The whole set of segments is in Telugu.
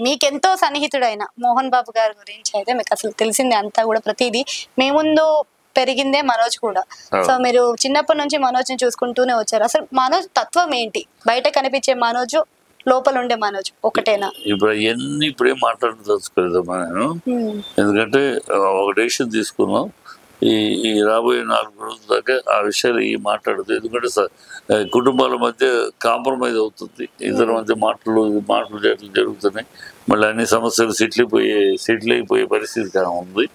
మీకెంతో సన్నిహితుడైన మోహన్ బాబు గారి గురించి అయితే మీకు అసలు తెలిసిందే అంతా కూడా ప్రతిదీ మీ ముందు పెరిగిందే మనోజ్ కూడా. సో మీరు చిన్నప్పటి నుంచి మనోజ్ ని చూసుకుంటూనే వచ్చారు. అసలు మనోజ్ తత్వం ఏంటి? బయట కనిపించే మనోజ్, లోపల ఉండే మనోజ్ ఒకటేనా? ఇప్పుడు అవన్నీ ఇప్పుడేం మాట్లాడదలుచుకోలేదమ్మా నేను. ఎందుకంటే ఒక డెసిషన్ తీసుకున్నాం. ఈ రాబోయే 4 రోజుల దాకా ఆ విషయాలు మాట్లాడదు. ఎందుకంటే కుటుంబాల మధ్య కాంప్రమైజ్ అవుతుంది. ఇద్దరి మధ్య మాటలు జరుగుతున్నాయి. మళ్ళీ అన్ని సమస్యలు సెటిల్ అయిపోయే పరిస్థితి ఉంది.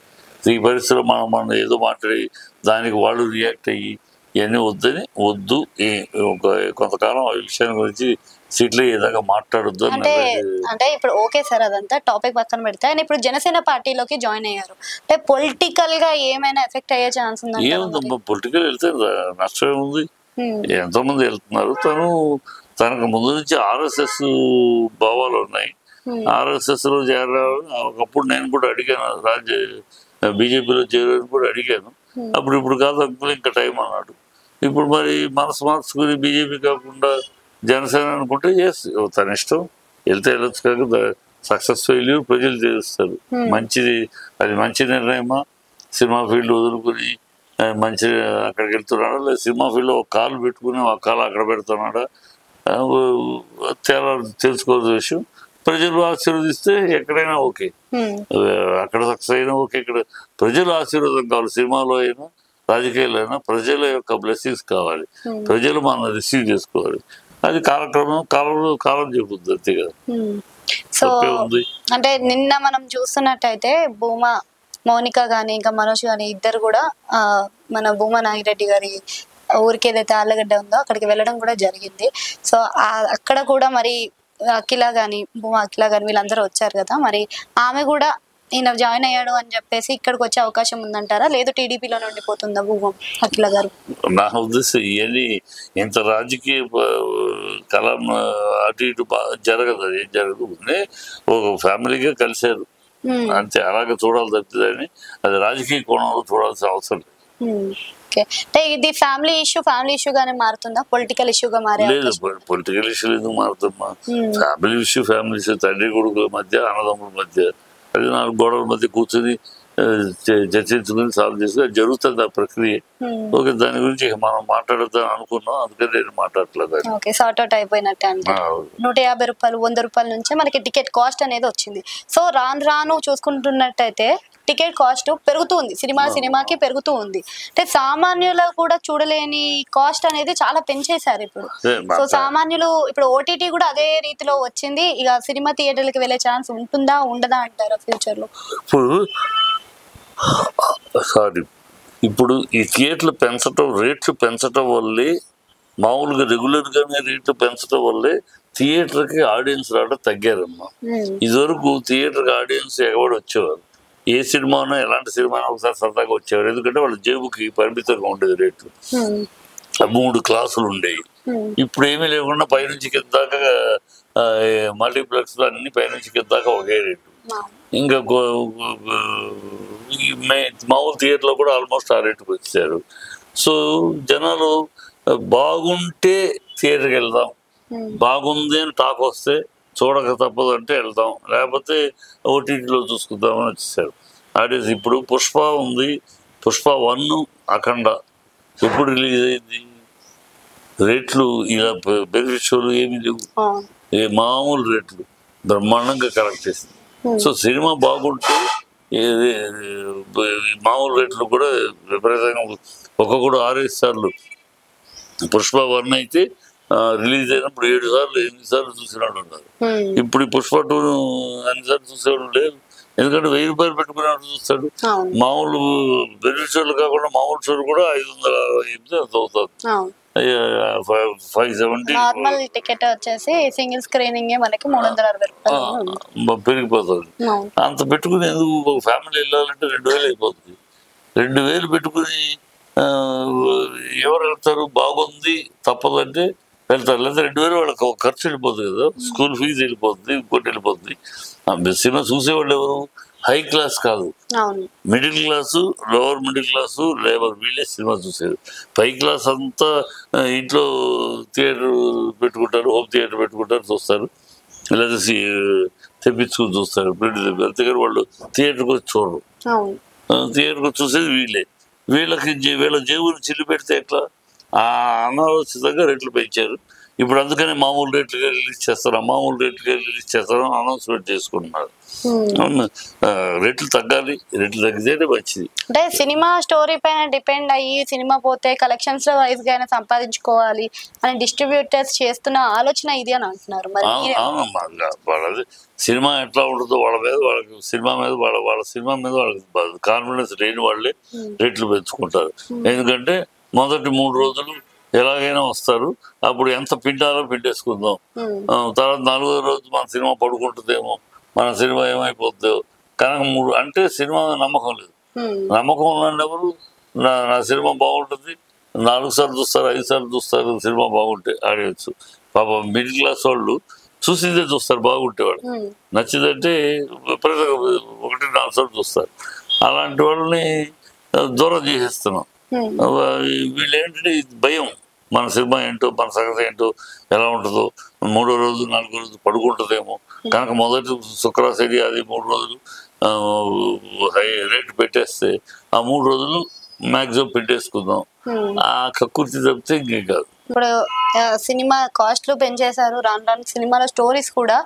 ఈ పరిస్థితిలో మనం ఏదో మాట్లాడి దానికి వాళ్ళు రియాక్ట్ అయ్యి ఇవన్నీ వద్దు. కొంతకాలం ఆ విషయాన్ని గురించి సెటిల్ అయ్యేదాకా మాట్లాడొద్దు. అంటే ఇప్పుడు ఓకే సార్, అదంతా టాపిక్ పక్కన పెడితే ఆయన ఇప్పుడు జనసేన పార్టీలోకి జాయిన్ అయ్యారు. అంటే పొలిటికల్ గా ఏమైనా ఎఫెక్ట్ అయ్యే ఛాన్స్ ఉందా? ఏముందమ్మా, పొలిటికల్ వెళ్తే నష్టం ఏముంది? ఎంతో మంది వెళ్తున్నారు. తనకు ముందు నుంచి RSS భావాలు ఉన్నాయి. RSS లో చేరాలని ఒకప్పుడు నేను కూడా అడిగాను. బీజేపీలో చేరాలని కూడా అడిగాను. ఇప్పుడు కాదు అంకుల్, ఇంకా టైం అన్నాడు. ఇప్పుడు మరి మనసు మార్చుకుని బీజేపీ కాకుండా జనసేన అనుకుంటే తన ఇష్టం. వెళ్తే వెళ్ళొచ్చు. కాక సక్సెస్ ఫెయిల్యూర్ ప్రజలు తెలుస్తారు. అది మంచి నిర్ణయమా? సినిమా ఫీల్డ్ వదులుకుని మంచి అక్కడికి వెళ్తున్నాడా, లేదా సినిమా ఫీల్డ్లో ఒక కాలు పెట్టుకుని ఒక కాలు అక్కడ పెడుతున్నాడా, తెలుసుకోవాల్సిన విషయం. ప్రజలు ఆశీర్వదిస్తే ఎక్కడైనా ఓకే, అక్కడ సక్సెస్ అయినా ఓకే. ఇక్కడ ప్రజలు ఆశీర్వాదం కావాలి. సినిమాలో అయినా రాజకీయాల్లో అయినా ప్రజల యొక్క బ్లెస్సింగ్స్ కావాలి. ప్రజలు మనం రిసీవ్ చేసుకోవాలి. అది కాలం చెబుతుంది అంతే కదా. సో అంటే నిన్న మనం చూస్తున్నట్టయితే భూమా మౌనిక గాని ఇంకా మనోజ్ గాని ఇద్దరు కూడా మన భూమా నాగిరెడ్డి గారి ఊరికి ఏదైతే ఆళ్ళగడ్డ ఉందో అక్కడికి వెళ్ళడం కూడా జరిగింది. సో అక్కడ కూడా మరి అఖిల గాని భూమా అఖిల గాని వీళ్ళందరూ వచ్చారు కదా. మరి ఆమె కూడా ఈయన జాయిన్ అయ్యాడు అని చెప్పేసి ఇక్కడికి వచ్చే అవకాశం ఉందంటారా, లేదు టీడీపీలోనే ఉండిపోతుందా భూమా అఖిల గారు? నా ఉద్దేశం ఇవన్నీ ఇంత రాజకీయ కలం అటు ఇటు జరగదు. అది ఏం జరగదు. ఒక ఫ్యామిలీగా కలిశారు అంతే. అలాగే చూడాలి తప్పిదని అది రాజకీయ కోణంలో చూడాల్సిన అవసరం లేదు. అంటే ఇది ఫ్యామిలీ ఇష్యూ గానే మారుతుందా, పొలిటికల్ ఇష్యూగా మారే? లేదు, పొలిటికల్ ఇష్యూ ఎందుకు మారుతుందమ్మా? ఫ్యామిలీ ఇష్యూ తండ్రి కొడుకుల మధ్య, అన్నదమ్ముల మధ్య, అది 4 గోడల మధ్య కూర్చొని చర్చించుకుని సాల్వ్ చేసుకుని జరుగుతుంది ఆ ప్రక్రియ. ఓకే, దాని గురించి మనం మాట్లాడదాం అనుకున్నాం, అందుకని నేను మాట్లాడలేదు. ఓకే, సార్ట్ అవుట్ అయిపోయినట్టే. అంటే 150 రూపాయలు 100 రూపాయల నుంచే మనకి టికెట్ కాస్ట్ అనేది వచ్చింది. సో రాను చూసుకుంటున్నట్టయితే టికెట్ కాస్ట్ పెరుగుతుంది, సినిమాకి పెరుగుతూ ఉంది. అంటే సామాన్యులు కూడా చూడలేని కాస్ట్ అనేది చాలా పెంచేశారు ఇప్పుడు. సో సామాన్యులు ఇప్పుడు OTT కూడా అదే రీతిలో వచ్చింది. ఇక సినిమా థియేటర్లకి వెళ్ళే ఛాన్స్ ఉంటుందా ఉండదా అంటారా ఫ్యూచర్ లో? ఇప్పుడు ఈ రేట్లు పెంచడం వల్లే, మామూలుగా రెగ్యులర్ గానే రేట్లు పెంచడం వల్లే థియేటర్కి ఆడియన్స్ రావడం తగ్గారమ్మా. ఇదివరకు థియేటర్కి ఆడియన్స్ ఎగబడి వచ్చేవారు. ఏ సినిమానో ఎలాంటి సినిమానో ఒకసారి సరదాగా వచ్చేవారు. ఎందుకంటే వాళ్ళ జేబుకి పరిమితంగా ఉండేది రేట్లు. 3 క్లాసులు ఉండేవి. ఇప్పుడు ఏమీ లేకుండా పైనుంచి కింద దాకా మల్టీప్లెక్స్ లో అన్ని పైనుంచి కింద దాకా ఒకే రేటు. ఇంకా మామూలు థియేటర్ లో కూడా ఆల్మోస్ట్ ఆ రేటుకి వచ్చారు. సో జనాలు బాగుంటే థియేటర్కి వెళ్దాం, బాగుంది అని టాక్ వస్తే చూడక తప్పదు అంటే వెళ్దాం, లేకపోతే OTTలో చూసుకుందామని వచ్చేసారు ఆడియన్స్. ఇప్పుడు పుష్ప ఉంది, పుష్ప 1, అఖండ ఎప్పుడు రిలీజ్ అయింది? రేట్లు ఇలా బెనిఫిషియల్ ఏమి లేవు, మామూలు రేట్లు బ్రహ్మాండంగా కరెక్ట్ చేసింది. సో సినిమా బాగుంటే మామూలు రేట్లు కూడా విపరీతంగా ఒక్కొక్కడు 6-5 సార్లు. పుష్ప 1 అయితే రిలీజ్ అయినప్పుడు 7 సార్లు 8 సార్లు చూసినాడు ఉన్నారు. ఇప్పుడు పుష్ప 2 అన్నిసార్లు చూసేవాడు లేదు. ఎందుకంటే 1000 రూపాయలు పెట్టుకునేవాడు చూస్తాడు. మామూలు బెనిఫిషియల్ కాకుండా మామూలు షోలు కూడా 560 అంత అవుతుంది. 570 నార్మల్ టికెట్ వచ్చేసి సింగిల్ స్క్రీనింగ్ మనకి 360 రూపాయలు పెరిగిపోతుంది. అంత పెట్టుకుని ఎందుకు ఒక ఫ్యామిలీ వెళ్ళాలంటే 2000 అయిపోతుంది. 2000 పెట్టుకుని ఎవరు వెళ్తారు? బాగుంది తప్పదంటే వెళ్తారు, లేదా 2000 వాళ్ళకి ఖర్చు వెళ్ళిపోతుంది కదా, స్కూల్ ఫీజు వెళ్ళిపోతుంది, ఇంకోటి వెళ్ళిపోతుంది. సినిమా చూసేవాళ్ళు ఎవరు? హై క్లాస్ కాదు, middle class, lower middle class, labour, వీళ్ళే సినిమా చూసేది. పై క్లాస్ అంతా ఇంట్లో థియేటర్ పెట్టుకుంటారు, హోమ్ థియేటర్ పెట్టుకుంటారు, చూస్తారు, లేదా తెప్పించుకుని చూస్తారు, ప్రింట్ తెప్పి, అంతేగాని వాళ్ళు థియేటర్కి వచ్చి చూడరు. థియేటర్కి వచ్చి చూసేది వీళ్ళే. వీళ్ళ జేబులు చిల్లు పెడితే ఎట్లా? ఆ అనాలోచితంగా రేట్లు పెంచారు. ఇప్పుడు అందుకనే మామూలు రేట్లుగా రిలీజ్ చేస్తారు, మామూలు రేట్లుగా రిలీజ్ చేస్తారు అనౌన్స్మెంట్ చేసుకుంటున్నారు. రేట్లు తగ్గాలి, రేట్లు తగ్గితేనే మంచిది. అంటే సినిమా స్టోరీ పైన డిపెండ్ అయ్యి సినిమా పోతే కలెక్షన్స్ వైజ్ గా అయినా సంపాదించుకోవాలి అని డిస్ట్రిబ్యూటర్స్ చేస్తున్న ఆలోచన ఇది అని అంటున్నారు. వాళ్ళది సినిమా ఎట్లా ఉంటుందో వాళ్ళ మీద, వాళ్ళకి సినిమా మీద వాళ్ళ సినిమా మీద వాళ్ళకి కాన్ఫిడెన్స్ లేని వాళ్ళే రేట్లు పెంచుకుంటారు. ఎందుకంటే మొదటి 3 రోజులు ఎలాగైనా వస్తారు, అప్పుడు ఎంత పిండాలో పిండేసుకుందాం, తర్వాత 4వ రోజు మన సినిమా పడుకుంటుందేమో, మన సినిమా ఏమైపోతుందో కనుక అంటే సినిమా నమ్మకం లేదు. నమ్మకం ఉన్నవారు నా సినిమా బాగుంటుంది 4 సార్లు చూస్తారు, 5 సార్లు చూస్తారు, సినిమా బాగుంటే ఆడియన్స్. పాపం మిడిల్ క్లాస్ వాళ్ళు చూసిందే చూస్తారు, బాగుంటేవాడు నచ్చిందంటే 1-4 సార్లు చూస్తారు. అలాంటి వాళ్ళని దూరం చేసేస్తున్నాం. వీళ్ళు ఏంటంటే భయం, మన సినిమా ఏంటో, మన సంగతి ఏంటో, ఎలా ఉంటుందో, 3వ రోజు 4వ రోజు పడుకుంటుందేమో కనుక మొదటి శుక్రశని అది 3 రోజులు రేటు పెట్టేస్తే ఆ 3 రోజులు మ్యాక్సిమం పెట్టేసుకుందాం. ఆ కక్కుర్తి తప్పితే ఇంకేం కాదు. ఇప్పుడు సినిమా కాస్ట్లు పెంచేశారు, రాను రాను సినిమాలో స్టోరీస్ కూడా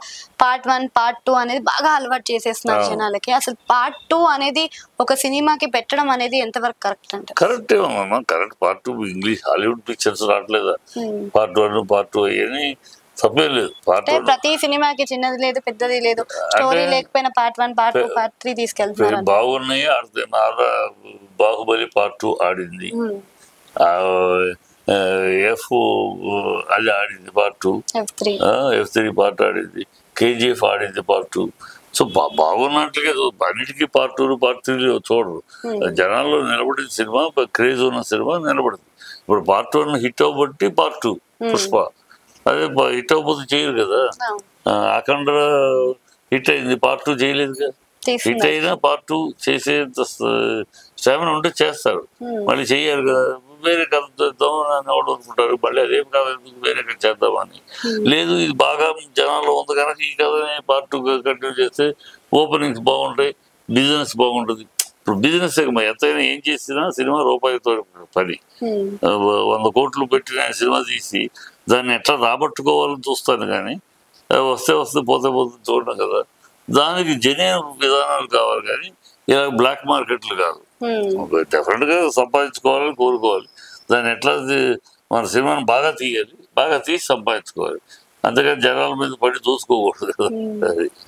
పార్ట్ 1 పార్ట్ 2 అనేది బాగా అలవాటు చేసేస్తున్నారు జనాలకి. అసలు పార్ట్ 2 అనేది ఒక సినిమాకి పెట్టడం అనేది ఎంతవరకు కరెక్ట్ అంటే? కరెక్ట్ ఏమన్నా, correct. Part 2 English Hollywood pictures రావట్లేదా? పార్ట్ 1 పార్ట్ 2 అని తప్పే లేదు. ప్రతి సినిమాకి చిన్నది లేదు పెద్దది లేదు, స్టోరీ లేకపోయినా పార్ట్ 1 పార్ట్ 2 పార్ట్ 3 తీసుకెళ్తున్నారు. బాగున్నాయి ఆడుతున్నారు. బాహుబలి పార్ట్ 2 ఆడింది, అది ఆడింది పార్ట్ 2, F3 పార్ట్ ఆడింది, KGF ఆడింది పార్ట్ 2. సో బాగున్నట్లుగా అన్నిటికీ పార్ట్ 2 పార్ట్ 3 చూడరు. జనాల్లో నిలబడిన సినిమా, క్రేజ్ ఉన్న సినిమా నిలబడింది. ఇప్పుడు పార్ట్ 1 హిట్ అవ్వబట్టి పార్ట్ 2 పుష్ప, అదే హిట్ అవ్వబోతే చేయరు కదా. అఖండ హిట్ అయింది, పార్ట్ 2 చేయలేదు కదా. హిట్ అయినా పార్ట్ 2 చేసేంత స్టామినా ఉంటే చేస్తారు, మళ్ళీ చెయ్యారు కదా. వేరే కథ చేద్దాం అని ఎవరు అనుకుంటారు, మళ్ళీ అదేం కథ ఎందుకు వేరే కథ చేద్దామని. లేదు, ఇది బాగా జనాల్లో ఉంది కనుక ఈ కథని పార్ట్ 2 కంటిన్యూ చేస్తే ఓపెనింగ్స్ బాగుంటాయి, బిజినెస్ బాగుంటుంది. ఇప్పుడు బిజినెస్ ఎంతైనా ఏం చేసినా సినిమా రూపాయితో పని. 100 కోట్లు పెట్టిన సినిమా తీసి దాన్ని ఎట్లా రాబట్టుకోవాలని చూస్తాను, కానీ వస్తే పోతే చూడడం కదా. దానికి జెన్యూన్ విధానాలు కావాలి, కానీ ఇలా బ్లాక్ మార్కెట్లు కాదు. డెఫినెట్గా సంపాదించుకోవాలని కోరుకోవాలి. దాన్ని ఎట్లా మన సినిమాని బాగా తీయాలి, బాగా తీసి సంపాదించుకోవాలి. అంతేకాని జనాల మీద పడి చూసుకోకూడదు కదా. అది